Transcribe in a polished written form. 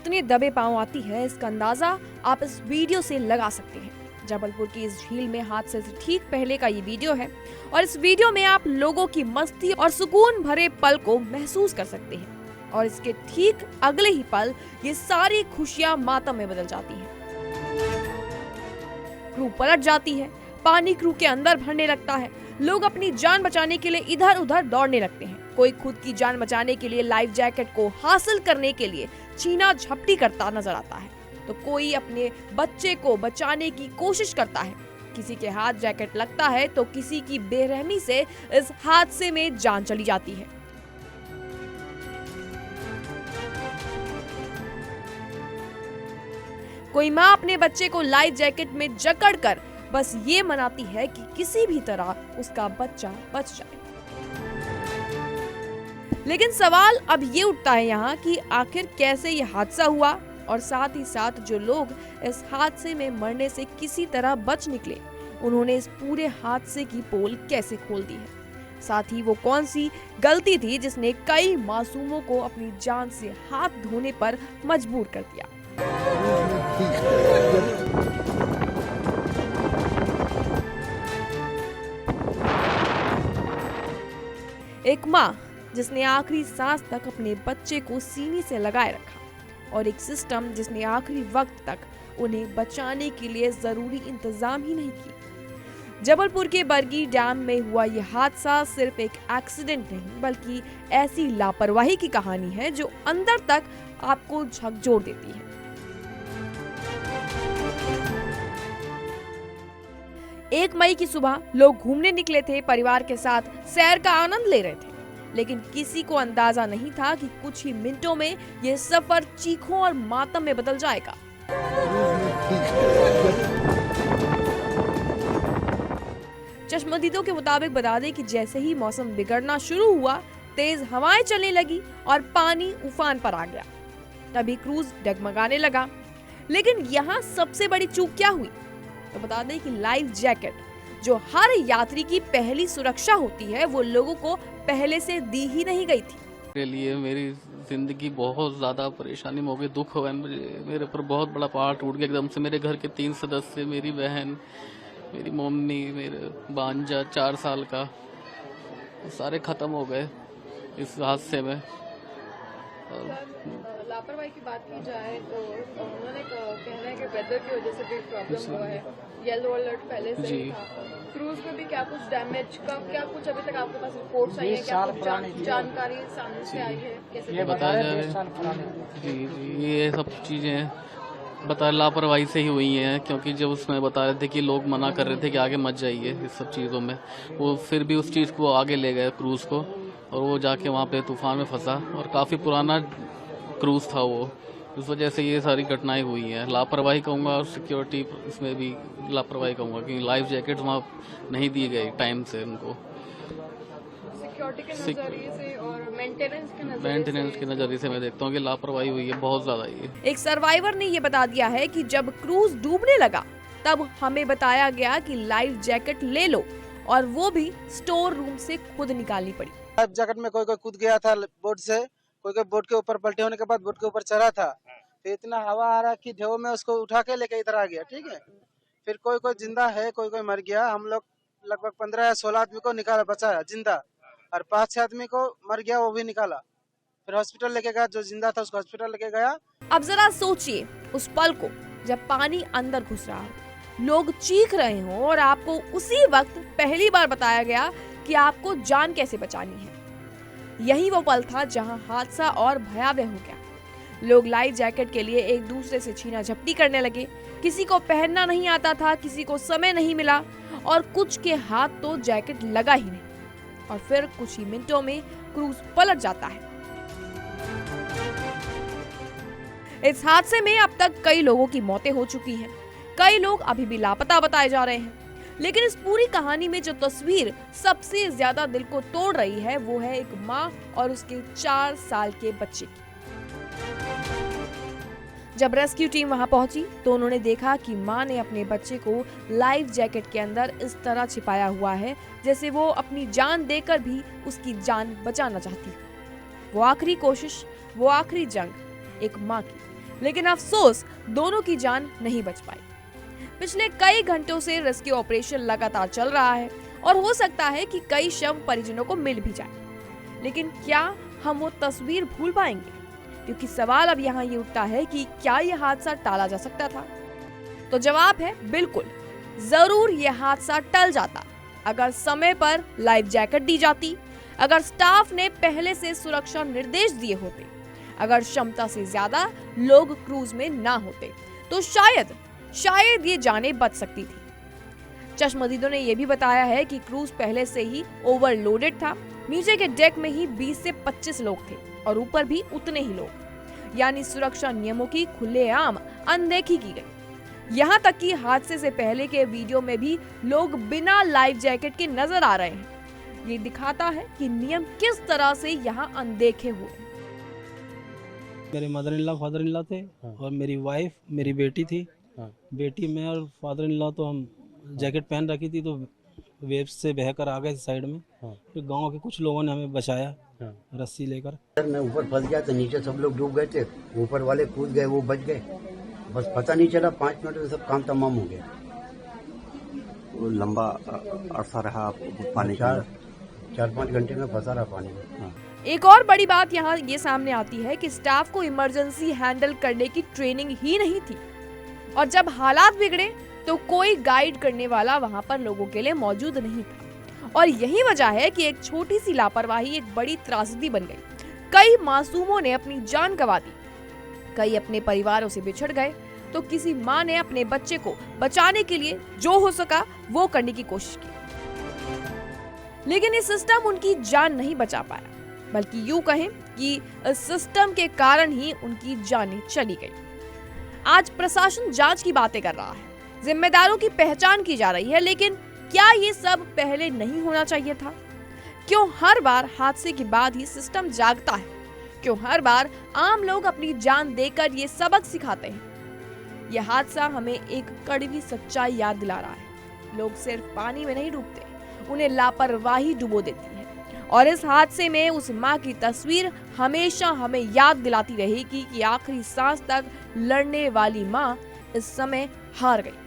कितने दबे पांव आती है, इसका अंदाजा आप इस वीडियो से लगा सकते हैं। जबलपुर की इस झील में हादसे से ठीक पहले का ये वीडियो है और इस वीडियो में आप लोगों की मस्ती और सुकून भरे पल को महसूस कर सकते हैं और इसके ठीक अगले ही पल ये सारी खुशियां मातम में बदल जाती हैं। क्रू पलट जाती है, पानी क्रू के अंदर भरने लगता है, लोग अपनी जान बचाने के लिए इधर उधर दौड़ने लगते हैं। कोई खुद की जान बचाने के लिए लाइफ जैकेट को हासिल करने के लिए छीना झपटी करता नजर आता है, तो कोई अपने बच्चे को बचाने की कोशिश करता है। किसी के हाथ जैकेट लगता है तो किसी की बेरहमी से इस हादसे में जान चली जाती है। कोई माँ अपने बच्चे को लाइफ जैकेट में जकड़कर बस ये मनाती है कि किसी भी तरह उसका बच्चा बच जाए। लेकिन सवाल अब ये उठता है यहाँ कि आखिर कैसे ये हादसा हुआ और साथ ही साथ जो लोग इस हादसे में मरने से किसी तरह बच निकले, उन्होंने इस पूरे हादसे की पोल कैसे खोल दी है। साथ ही वो कौन सी गलती थी जिसने कई मासूमों को अपनी जान से हाथ धोने पर मजबूर कर दिया। एक माँ जिसने आखिरी सांस तक अपने बच्चे को सीने से लगाए रखा और एक सिस्टम जिसने आखिरी वक्त तक उन्हें बचाने के लिए जरूरी इंतजाम ही नहीं किए। जबलपुर के बरगी डैम में हुआ यह हादसा सिर्फ एक एक्सीडेंट नहीं बल्कि ऐसी लापरवाही की कहानी है जो अंदर तक आपको झकझोर देती है। एक मई की सुबह लोग घूमने निकले थे, परिवार के साथ सैर का आनंद ले रहे थे, लेकिन किसी को अंदाजा नहीं था कि कुछ ही मिनटों में यह सफर चीखों और मातम में बदल जाएगा। चश्मदीदों के मुताबिक बता दें कि जैसे ही मौसम बिगड़ना शुरू हुआ, तेज हवाएं चलने लगी और पानी उफान पर आ गया। तभी क्रूज डगमगाने लगा। लेकिन यहाँ सबसे बड़ी चूक क्या हुई? तो बता दें कि लाइफ जैकेट जो हर यात्री की पहली सुरक्षा होती है, वो लोगों को पहले से दी ही नहीं गई थी। मेरे लिए मेरी जिंदगी बहुत ज्यादा परेशानी में हो गई, दुख हुआ मुझे। मेरे ऊपर बहुत बड़ा पहाड़ टूट गया एकदम से। मेरे घर के 3 सदस्य, मेरी बहन, मेरी मम्मी, मेरे भांजा 4 साल का, सारे खत्म हो गए इस हादसे में। लापरवाही की बात की जाए तो उन्होंने कहना है कि वेदर की वजह से भी प्रॉब्लम हुआ है। येलो अलर्ट पहले से ही था। क्रूज में भी क्या कुछ डैमेज का क्या कुछ अभी तक आपके पास रिपोर्ट्स आई है, क्या कुछ जानकारी सामने से आई है, कैसे ये बताया जाए? जी ये सब चीजें बता लापरवाही से ही हुई हैं, क्योंकि जब उसमें बता रहे थे कि लोग मना कर रहे थे कि आगे मत जाइए इस सब चीज़ों में, वो फिर भी उस चीज़ को आगे ले गए क्रूज़ को, और वो जाके वहाँ पे तूफान में फंसा और काफ़ी पुराना क्रूज़ था वो, इस वजह से ये सारी घटनाएं हुई हैं। लापरवाही कहूँगा और सिक्योरिटी इसमें भी लापरवाही कहूँगा, क्योंकि लाइफ जैकेट वहाँ नहीं दिए गए टाइम से उनको। सिक्योरिटी के नजरिए से और मेंटेनेंस के नजरिए से मैं देखता हूँ कि लापरवाही हुई है बहुत ज्यादा। ये एक सर्वाइवर ने ये बता दिया है कि जब क्रूज डूबने लगा तब हमें बताया गया कि लाइफ जैकेट ले लो, और वो भी स्टोर रूम से खुद निकालनी पड़ी। लाइफ जैकेट में कोई कूद गया था बोट से, कोई बोट के ऊपर पलटे होने के बाद बोट के ऊपर चढ़ा था, तो इतना हवा आ रहा कि ढेव में उसको उठा के लेके इधर आ गया। ठीक है, फिर कोई जिंदा है, कोई मर गया। हम लोग लगभग 15 या 16 आदमी को निकाला, बचाया जिंदा, और 5-6 आदमी को मर गया, वो भी निकाला। फिर हॉस्पिटल लेके गया, जो जिंदा था उसको हॉस्पिटल लेके गया। अब जरा सोचिए उस पल को जब पानी अंदर घुस रहा हो, लोग चीख रहे हों और आपको उसी वक्त पहली बार बताया गया कि आपको जान कैसे बचानी है। यही वो पल था जहां हादसा और भयावह हो गया। लोग लाइफ जैकेट के लिए एक दूसरे से छीना झपटी करने लगे। किसी को पहनना नहीं आता था, किसी को समय नहीं मिला, और कुछ के हाथ तो जैकेट लगा ही नहीं। और फिर कुछ ही मिनटों में क्रूज पलट जाता है। इस हादसे में अब तक कई लोगों की मौतें हो चुकी हैं। कई लोग अभी भी लापता बताए जा रहे हैं। लेकिन इस पूरी कहानी में जो तस्वीर सबसे ज्यादा दिल को तोड़ रही है, वो है एक माँ और उसके 4 साल के बच्चे की। जब रेस्क्यू टीम वहां पहुंची तो उन्होंने देखा कि माँ ने अपने बच्चे को लाइफ जैकेट के अंदर इस तरह छिपाया हुआ है जैसे वो अपनी जान देकर भी उसकी जान बचाना चाहती है। वो आखिरी कोशिश, वो आखिरी जंग एक माँ की, लेकिन अफसोस दोनों की जान नहीं बच पाई। पिछले कई घंटों से रेस्क्यू ऑपरेशन लगातार चल रहा है और हो सकता है कि कई शव परिजनों को मिल भी जाए, लेकिन क्या हम वो तस्वीर भूल पाएंगे? क्योंकि सवाल अब यहाँ ये उठता है कि क्या यह हादसा टाला जा सकता था? तो जवाब है बिल्कुल, जरूर यह हादसा टल जाता अगर समय पर लाइफ जैकेट दी जाती, अगर स्टाफ ने पहले से सुरक्षा निर्देश दिए होते, अगर क्षमता से ज्यादा लोग क्रूज में ना होते, तो शायद ये जानें बच सकती थी। चश्मदीदों ने यह भी बताया है कि क्रूज पहले से ही ओवरलोडेड था। नीचे के डेक में ही 20 से 25 लोग थे और ऊपर भी उतने ही लोग, यानी सुरक्षा नियमों की खुलेआम अनदेखी की गई। यहाँ तक कि हादसे से पहले के वीडियो में भी लोग बिना लाइफ जैकेट के नजर आ रहे हैं। ये दिखाता है कि नियम किस तरह से यहाँ अनदेखे हुए। मेरे mother in law father in law थे और मेरी वाइफ मेरी बेटी थी। बेटी मैं और फादर इन लॉ तो हम जैकेट पहन रखी थी तो वेव से बहकर आ गए साइड में। फिर गांव के कुछ लोगों ने हमें बचाया रस्सी लेकर। मैं ऊपर फंस गया तो नीचे सब लोग डूब गए थे, ऊपर वाले कूद गए, वो बच गए। बस पता नहीं चला, 5 मिनट में सब काम तमाम हो गया। वो लंबा अरसा रहा पानी के अंदर। 4-5 घंटे में फंसा रहा पानी में। एक और बड़ी बात यहाँ ये सामने आती है कि स्टाफ को इमरजेंसी हैंडल करने की ट्रेनिंग ही नहीं थी और जब हालात बिगड़े तो कोई गाइड करने वाला वहाँ पर लोगों के लिए मौजूद नहीं था। और यही वजह है कि एक छोटी सी लापरवाही एक बड़ी त्रासदी बन गई। कई मासूमों ने अपनी जान गंवा दी, कई अपने परिवारों से बिछड़ गए, तो किसी माँ ने अपने बच्चे को बचाने के लिए जो हो सका वो करने की कोशिश की, लेकिन ये सिस्टम उनकी जान नहीं बचा पाया, बल्कि यूं कहें कि इस सिस्टम के कारण ही उनकी जानें चली गई। आज प्रशासन जांच की बातें कर रहा है, जिम्मेदारों की पहचान की जा रही है, लेकिन क्या ये सब पहले नहीं होना चाहिए था? क्यों हर बार हादसे के बाद ही सिस्टम जागता है? क्यों हर बार आम लोग अपनी जान देकर ये सबक सिखाते हैं? यह हादसा हमें एक कड़वी सच्चाई याद दिला रहा है। लोग सिर्फ पानी में नहीं डूबते, उन्हें लापरवाही डुबो देती है। और इस हादसे में उस माँ की तस्वीर हमेशा हमें याद दिलाती रहेगी कि आखिरी सांस तक लड़ने वाली माँ इस समय हार गई।